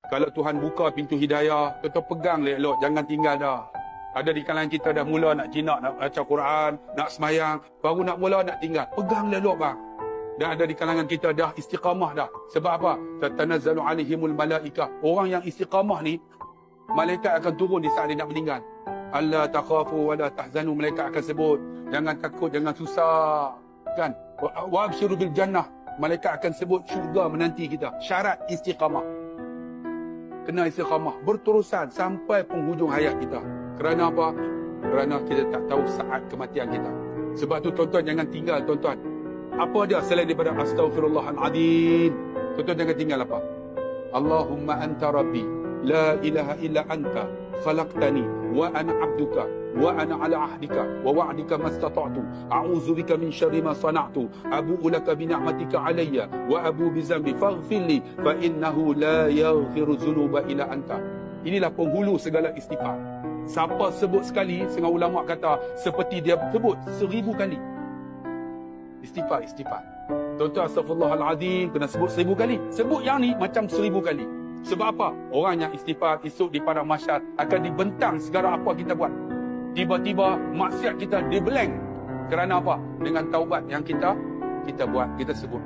Kalau Tuhan buka pintu hidayah, tuan pegang elok, jangan tinggal dah. Ada di kalangan kita dah mula nak jinak, nak baca Quran, nak semayang, baru nak mula nak tinggal. Pegang elok bang. Dan ada di kalangan kita dah istiqamah dah. Sebab apa? Tatanazzalu alaihimul malaikah. Orang yang istiqamah ni, malaikat akan turun di saat dia nak meninggal. Alla takhafu wa la tahzanu, malaikat akan sebut, jangan takut, jangan susah. Kan? Wa abshiru bil jannah. Malaikat akan sebut syurga menanti kita. Syarat istiqamah. Kena istiqamah berterusan sampai penghujung hayat kita. Kerana apa? Kerana kita tak tahu saat kematian kita. Sebab tu tuan-tuan jangan tinggal tuan-tuan. Apa dia selain daripada astaghfirullahaladzim? Tuan-tuan jangan tinggal apa? Allahumma anta rabbi, la ilaha illa anta, khalaqtani, wa ana abduka, wa ana ala ahdika, wa wa'dika mastata'tu, a'udzu bika min syarri ma sana'tu, abu'u laka bi ni'matika alayya, wa abu bi zambi, faghfirli, fa innahu la yaghfiru dzunuba illa anta. Inilah penghulu segala istighfar. Siapa sebut sekali, setengah ulama kata seperti dia sebut 1000 kali. Istighfar. Tuan-tuan, astaghfirullahaladzim kena sebut 1000 kali. Sebut yang ni macam 1000 kali. Sebab apa? Orang yang istighfar esok di padang mahsyar akan dibentang segala apa kita buat. Tiba-tiba maksiat kita diblank. Kerana apa? Dengan taubat yang kita buat, kita sebut.